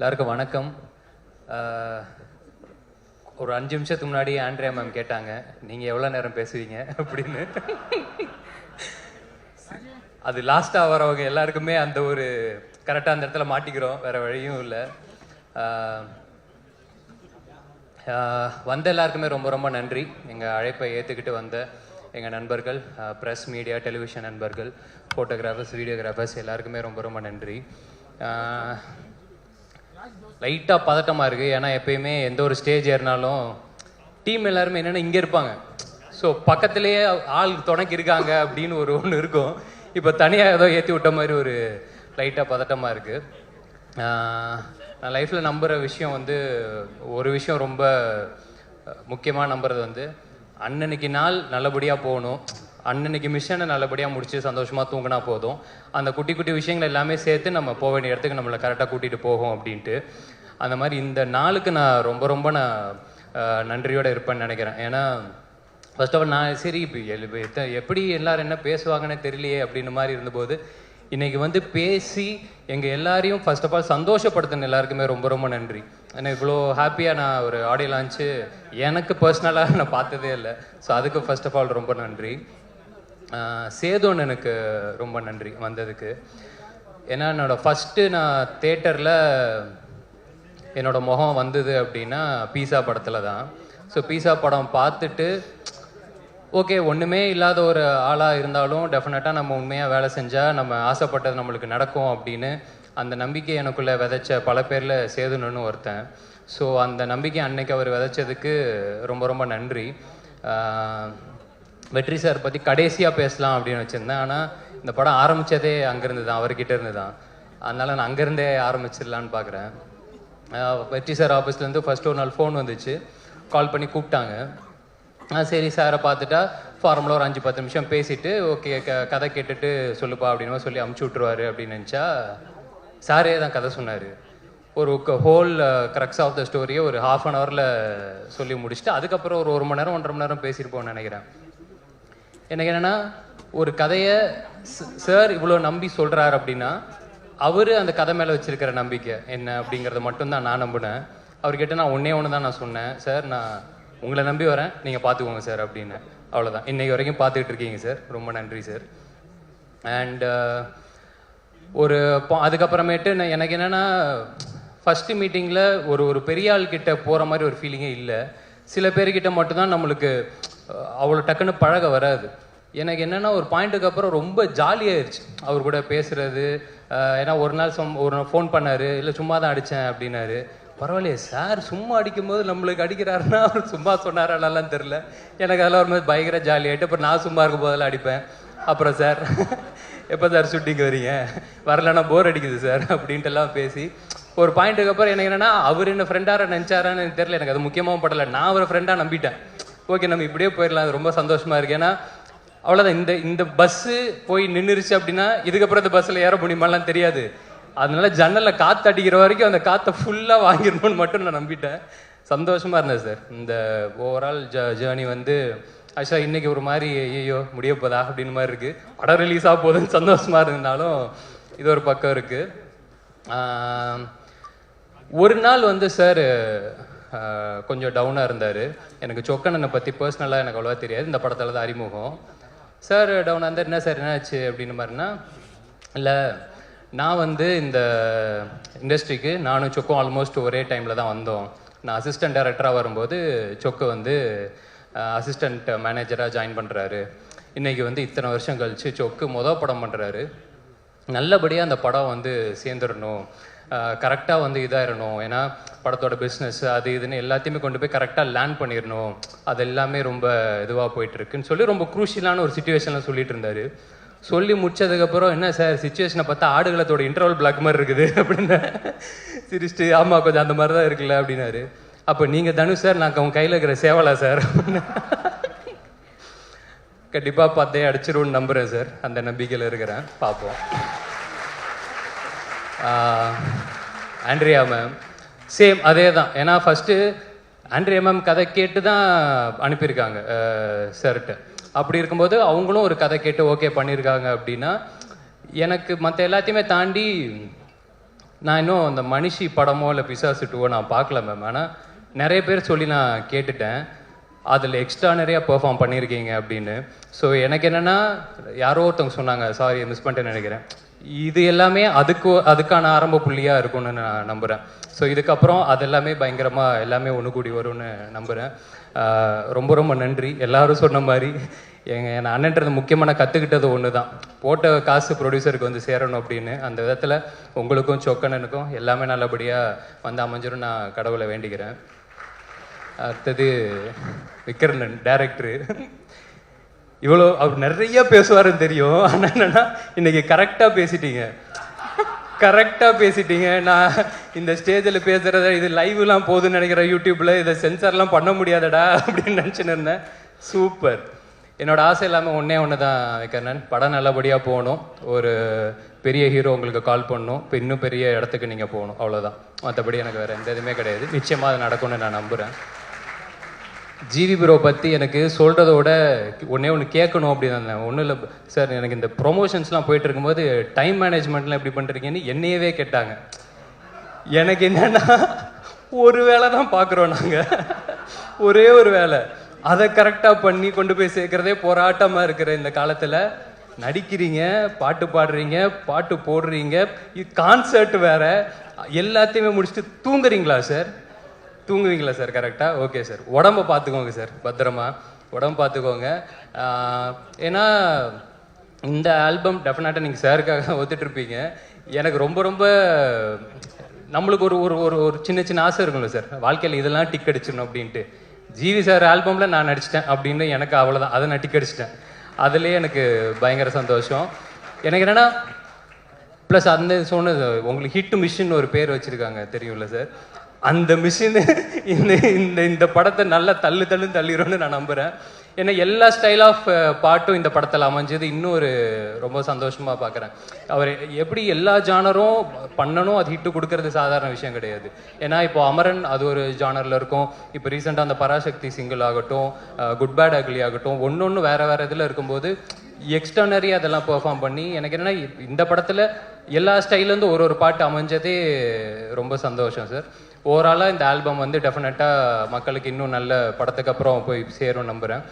எல்லாருக்கும் வணக்கம். ஒரு 5 நிமிஷத்துக்கு முன்னாடி ஆண்ட்ரியா மேம் கேட்டாங்க, நீங்கள் எவ்வளோ நேரம் பேசுவீங்க அப்படின்னு. அது லாஸ்ட்டாக வரவங்க எல்லாருக்குமே அந்த ஒரு கரெக்டாக அந்த இடத்துல மாட்டிக்கிறோம், வேறு வழியும் இல்லை. வந்த எல்லாருக்குமே ரொம்ப ரொம்ப நன்றி. எங்கள் அழைப்பை ஏற்றுக்கிட்டு வந்த எங்கள் நண்பர்கள், ப்ரெஸ், மீடியா, டெலிவிஷன் நண்பர்கள், ஃபோட்டோகிராஃபர்ஸ், வீடியோகிராஃபர்ஸ் எல்லாருக்குமே ரொம்ப ரொம்ப நன்றி. லைட்டாக பதட்டமாக இருக்குது. ஏன்னா எப்பயுமே எந்த ஒரு ஸ்டேஜ் ஏறினாலும் டீம் எல்லாருமே என்னென்னா இங்கே இருப்பாங்க. ஸோ பக்கத்துலேயே ஆள் துணைக்கு இருக்காங்க அப்படின்னு ஒன்று இருக்கும். இப்போ தனியாக ஏதோ ஏற்றி விட்ட மாதிரி ஒரு லைட்டாக பதட்டமாக இருக்குது. நான் லைஃப்பில் நம்புகிற விஷயம் ஒரு விஷயம் ரொம்ப முக்கியமாக நம்புறது அன்னன்னைக்கு நாள் நல்லபடியாக போகணும், அன்னன்னைக்கு மிஷனை நல்லபடியாக முடிச்சு சந்தோஷமாக தூங்கினா போதும். அந்த குட்டி குட்டி விஷயங்கள் எல்லாமே சேர்த்து நம்ம போக வேண்டிய இடத்துக்கு நம்மளை கரெக்டாக கூட்டிகிட்டு போகும் அப்படின்ட்டு. அந்த மாதிரி இந்த நாளுக்கு நான் ரொம்ப ரொம்ப நன்றியோடு இருப்பேன்னு நினைக்கிறேன். ஏன்னா ஃபர்ஸ்ட் ஆஃப் ஆல் நான் சரி இப்போ எப்படி எல்லோரும் என்ன பேசுவாங்கன்னு தெரியலையே அப்படின்னு மாதிரி இருந்தபோது இன்றைக்கி பேசி எங்கள் எல்லாரையும் ஃபர்ஸ்ட் ஆஃப் ஆல் சந்தோஷப்படுத்தின எல்லாருக்குமே ரொம்ப ரொம்ப நன்றி. எனக்கு இவ்வளோ ஹாப்பியாக நான் ஒரு ஆடியோ லான்ச்சு எனக்கு பர்சனலாக நான் பார்த்ததே இல்லை. ஸோ அதுக்கு ஃபர்ஸ்ட் ஆஃப் ஆல் ரொம்ப நன்றி. சேதுன்னு எனக்கு ரொம்ப நன்றி வந்ததுக்கு. ஏன்னா என்னோடய ஃபஸ்ட்டு நான் தேட்டரில் என்னோடய முகம் வந்தது அப்படின்னா பீஸா படத்தில் தான். ஸோ பீஸா படம் பார்த்துட்டு ஓகே, ஒன்றுமே இல்லாத ஒரு ஆளாக இருந்தாலும் டெஃபினட்டாக நம்ம உண்மையாக வேலை செஞ்சால் நம்ம ஆசைப்பட்டது நம்மளுக்கு நடக்கும் அப்படின்னு அந்த நம்பிக்கை எனக்குள்ளே விதைச்ச பல பேரில் சேதுன்னு ஒருத்தன். ஸோ அந்த நம்பிக்கை அன்னைக்கு அவர் விதைச்சதுக்கு ரொம்ப ரொம்ப நன்றி. வெற்றி சார் பற்றி கடைசியாக பேசலாம் அப்படின்னு வச்சுருந்தேன். ஆனால் இந்த படம் ஆரம்பித்ததே அங்கேருந்து தான், அவர்கிட்ட இருந்து தான். அதனால் நான் அங்கேருந்தே ஆரம்பிச்சிடலான்னு பார்க்குறேன். வெற்றி சார் ஆஃபீஸ்லேருந்து ஃபஸ்ட்டு ஒரு நாள் ஃபோன் வந்துச்சு, கால் பண்ணி கூப்பிட்டாங்க. சரி சாரை பார்த்துட்டா ஃபார்மலாக ஒரு 5-10 நிமிஷம் பேசிவிட்டு ஓகே கதை கேட்டுட்டு சொல்லுப்பா அப்படின்னு சொல்லி அமுச்சு விட்ருவாரு அப்படின்னு நினச்சா சாரே தான் கதை சொன்னார். ஒரு ஹோல் க்ரக்ஸ் ஆஃப் த ஸ்டோரியை ஒரு ½ அன் ஹவரில் சொல்லி முடிச்சுட்டு அதுக்கப்புறம் ஒரு 1 மணி நேரம் 1.5 மணி நேரம் பேசியிருப்போம்னு நினைக்கிறேன். எனக்கு என்னென்னா ஒரு கதையை சார் இவ்வளோ நம்பி சொல்கிறார் அப்படின்னா அவர் அந்த கதை மேலே வச்சுருக்கிற நம்பிக்கை என்ன அப்படிங்கிறத மட்டும்தான் நான் நம்பினேன். அவர்கிட்ட நான் ஒன்று தான் நான் சொன்னேன், சார் நான் உங்களை நம்பி வரேன், நீங்கள் பார்த்துக்கோங்க சார் அப்படின்னு. அவ்வளோதான். இன்றைக்கி வரைக்கும் பார்த்துக்கிட்டு இருக்கீங்க சார், ரொம்ப நன்றி சார். அண்ட் அதுக்கப்புறமேட்டு எனக்கு என்னென்னா ஃபஸ்ட்டு மீட்டிங்கில் ஒரு பெரிய ஆள்கிட்ட போகிற மாதிரி ஒரு ஃபீலிங்கே இல்லை. சில பேர்கிட்ட மட்டும்தான் நம்மளுக்கு அவ்வளோ டக்குன்னு பழக வராது. எனக்கு என்னென்னா ஒரு பாயிண்ட்டுக்கு அப்புறம் ரொம்ப ஜாலியாகிடுச்சு அவர் கூட பேசுகிறது. ஏன்னா ஒரு நாள் ஃபோன் பண்ணார், இல்லை சும்மா தான் அடித்தேன் அப்படின்னாரு. பரவாயில்லையே சார் சும்மா அடிக்கும்போது நம்மளுக்கு அடிக்கிறாருன்னா அவர் சும்மா சொன்னாராலாம் தெரில. எனக்கு அதெல்லாம் ஒரு மாதிரி பயங்கர ஜாலியாகிட்டு அப்புறம் நான் சும்மா இருக்கும் போதெல்லாம் அடிப்பேன். அப்புறம் சார் எப்போ சார் ஷூட்டிங் வரீங்க, வரலன்னா போர் அடிக்குது சார் அப்படின்ட்டுலாம் பேசி ஒரு பாயிண்ட்டுக்கு அப்புறம் எனக்கு என்னென்னா அவர் என்ன ஃப்ரெண்டாக நினச்சாரான்னு எனக்கு தெரியல. எனக்கு அது முக்கியமாகவும் படலை, நான் அவரை ஃப்ரெண்டாக நம்பிட்டேன். ஓகே நம்ம இப்படியே போயிடலாம், அது ரொம்ப சந்தோஷமாக இருக்குது. ஏன்னா அவ்வளோதான், இந்த பஸ்ஸு போய் நின்றுருச்சு அப்படின்னா இதுக்கப்புறம் இந்த பஸ்ஸில் ஏற முடியுமாலாம் தெரியாது. அதனால ஜன்னலில் காற்று அடிக்கிற வரைக்கும் அந்த காற்றை ஃபுல்லாக வாங்கிடணும்னு மட்டும் நான் நம்பிட்டேன். சந்தோஷமாக இருந்தேன் சார். இந்த ஓவரால் ஜேர்னி ஆக்சுவலாக இன்றைக்கி ஒரு மாதிரி ஐயோ முடிய போதா அப்படின்னு மாதிரி இருக்குது. படம் ரிலீஸ் ஆக போதுன்னு சந்தோஷமாக இருந்தாலும் இது ஒரு பக்கம் இருக்குது. ஒரு நாள் சார் கொஞ்சம் டவுனாக இருந்தார். எனக்கு சொக்கண்ணனை பற்றி பர்சனலாக எனக்கு அவ்வளோவா தெரியாது, இந்த படத்தில் தான் அறிமுகம். சார் டவுனாக இருந்தார். என்ன சார் என்னாச்சு அப்படின்னு மாதிரினா, இல்லை நான் இந்த இண்டஸ்ட்ரிக்கு நானும் சொக்கும் ஆல்மோஸ்ட் ஒரே டைமில் தான் வந்தோம். நான் அசிஸ்டன்ட் டைரக்டராக வரும்போது சொக்கு அசிஸ்டண்ட் மேனேஜராக ஜாயின் பண்ணுறாரு. இன்றைக்கி இத்தனை வருஷம் கழித்து சொக்கு மொதல் படம் பண்ணுறாரு. நல்லபடியாக அந்த படம் சேர்ந்துடணும், கரெக்டாக இதாகிடணும். ஏன்னா படத்தோட பிஸ்னஸ் அது இதுன்னு எல்லாத்தையுமே கொண்டு போய் கரெக்டாக லேண்ட் பண்ணிடணும். அது எல்லாமே ரொம்ப இதுவாக போயிட்டுருக்குன்னு சொல்லி ரொம்ப குரூஷியலான ஒரு சுச்சுவேஷனில் சொல்லிட்டு இருந்தார். சொல்லி முடிச்சதுக்கப்புறம் என்ன சார் சுச்சுவேஷனை பார்த்தா ஆடுகளத்தோட இன்டர்வல் பிளாக் மாதிரி இருக்குது அப்படின்னு சிரிச்சிட்டு, ஆமாம் கொஞ்சம் அந்த மாதிரி தான் இருக்குல்ல அப்படின்னாரு. அப்போ நீங்கள் தனுஷ் சார், நான் உங்கள் கையில் இருக்கிற சேவலா சார்? கண்டிப்பாக பார்த்தே அடிச்சிருவோன்னு நம்புகிறேன் சார், அந்த நம்பிக்கையில் இருக்கிறேன், பார்ப்போம். ஆண்ட்ரியா மேம் சேம் அதே தான். ஏன்னா ஃபஸ்ட்டு ஆண்ட்ரியா மேம் கதை கேட்டு தான் அனுப்பியிருக்காங்க சார்கிட்ட. அப்படி இருக்கும்போது அவங்களும் ஒரு கதை கேட்டு ஓகே பண்ணியிருக்காங்க அப்படின்னா எனக்கு மற்ற எல்லாத்தையுமே தாண்டி நான் இன்னும் அந்த மனிஷி படமோ இல்லை பிசாசு டூவோ நான் பார்க்கல மேம். ஆனால் நிறைய பேர் சொல்லி நான் கேட்டுட்டேன், அதில் எக்ஸ்ட்ரானரியாக பெர்ஃபார்ம் பண்ணியிருக்கீங்க அப்படின்னு. ஸோ எனக்கு என்னென்னா, யாரோ ஒருத்தவங்க சொன்னாங்க, சாரி மிஸ் பண்ணிட்டேன்னு நினைக்கிறேன், இது எல்லாமே அதுக்கான ஆரம்ப புள்ளியாக இருக்கும்னு நான் நம்புகிறேன். ஸோ இதுக்கப்புறம் அது எல்லாமே பயங்கரமாக எல்லாமே ஒன்று கூடி வரும்னு நம்புகிறேன். ரொம்ப ரொம்ப நன்றி. எல்லாரும் சொன்ன மாதிரி என் அண்ணன்றது முக்கியமாக கற்றுக்கிட்டது ஒன்று தான், போட்ட காசு ப்ரொடியூசருக்கு வந்து சேரணும் அப்படின்னு. அந்த விதத்தில் உங்களுக்கும் சொக்கனனுக்கும் எல்லாமே நல்லபடியாக வந்து அமைஞ்சிரும் நான் கடவுளை வேண்டிக்கிறேன். அடுத்தது விக்ரமன் டைரக்டரு. இவ்வளோ அவர் நிறைய பேசுவாருன்னு தெரியும், ஆனால் என்னன்னா இன்னைக்கு கரெக்டாக பேசிட்டீங்க. நான் இந்த ஸ்டேஜில் பேசுகிறத இது லைவ்லாம் போகுதுன்னு நினைக்கிறேன், யூடியூப்பில் இதை சென்சார்லாம் பண்ண முடியாதடா அப்படின்னு நினச்சின்னு இருந்தேன். சூப்பர். என்னோட ஆசை இல்லாமல் ஒன்று தான் விக்ரமன், படம் நல்லபடியாக போகணும், ஒரு பெரிய ஹீரோ உங்களுக்கு கால் பண்ணணும், இப்போ இன்னும் பெரிய இடத்துக்கு நீங்கள் போகணும், அவ்வளோதான். மற்றபடி எனக்கு வேறு எந்த இதுவுமே கிடையாது. நிச்சயமாக அது நடக்கும்னு நான் நம்புகிறேன். ஜிவி ப்ரோ பற்றி எனக்கு சொல்கிறதோட ஒன்று கேட்கணும் அப்படின்னு இருந்தேன். ஒன்றும் இல்லை சார், எனக்கு இந்த ப்ரொமோஷன்ஸ்லாம் போயிட்டு இருக்கும்போது டைம் மேனேஜ்மெண்ட்லாம் எப்படி பண்ணுறீங்கன்னு என்னையவே கேட்டாங்க. எனக்கு என்னென்னா, ஒரு வேலை தான் பார்க்குறோம் நாங்கள், ஒரே ஒரு வேலை, அதை கரெக்டாக பண்ணி கொண்டு போய் சேர்க்குறதே போராட்டமாக இருக்கிற இந்த காலத்தில் நடிக்கிறீங்க, பாட்டு பாடுறீங்க, பாட்டு போடுறீங்க, இது கான்சர்ட் வேற, எல்லாத்தையுமே முடிச்சுட்டு தூங்குறீங்களா சார்? தூங்குவீங்களா சார்? கரெக்டாக. ஓகே சார், உடம்பை பார்த்துக்கோங்க சார், பத்திரமா உடம்பு பார்த்துக்கோங்க. ஏன்னா இந்த ஆல்பம் டெஃபினட்டாக நீங்கள் சாருக்காக ஒத்துட்ருப்பீங்க. எனக்கு ரொம்ப ரொம்ப நம்மளுக்கு ஒரு ஒரு ஒரு சின்ன சின்ன ஆசை இருக்கும்ல சார், வாழ்க்கையில் இதெல்லாம் டிக் அடிச்சிடணும் அப்படின்ட்டு. ஜிவி சார் ஆல்பமில் நான் நடிச்சிட்டேன் அப்படின்னு எனக்கு அவ்வளோதான், அதை நான் டிக் அடிச்சிட்டேன். அதுலேயே எனக்கு பயங்கர சந்தோஷம். எனக்கு என்னென்னா, ப்ளஸ் அந்த சொன்னது உங்களுக்கு ஹிட் மிஷின் ஒரு பேர் வச்சுருக்காங்க தெரியும்ல சார், அந்த மிஷின் இந்த படத்தை நல்லா தள்ளிடும்னு நான் நம்புகிறேன். ஏன்னா எல்லா ஸ்டைல் ஆஃப் பாட்டும் இந்த படத்தில் அமைஞ்சது இன்னும் ஒரு ரொம்ப சந்தோஷமாக பார்க்குறேன். அவர் எப்படி எல்லா ஜானரும் பண்ணணும், அது ஹிட்டு கொடுக்கறது சாதாரண விஷயம் கிடையாது. ஏன்னா இப்போ அமரன் அது ஒரு ஜானரில் இருக்கும், இப்போ ரீசெண்டாக அந்த பராசக்தி சிங்கிள் ஆகட்டும், குட் பேட் அக்லி ஆகட்டும், ஒன்று வேறு இதில் இருக்கும்போது எக்ஸ்டர்னரி அதெல்லாம் பெர்ஃபார்ம் பண்ணி, எனக்கு என்னென்னா இந்த படத்தில் எல்லா ஸ்டைலேருந்து ஒரு பாட்டு அமைஞ்சதே ரொம்ப சந்தோஷம் சார். ஓவராலாக இந்த ஆல்பம் வந்து டெஃபினட்டாக மக்களுக்கு இன்னும் நல்ல படத்துக்கு அப்புறம் போய் சேரும் நம்புகிறேன்.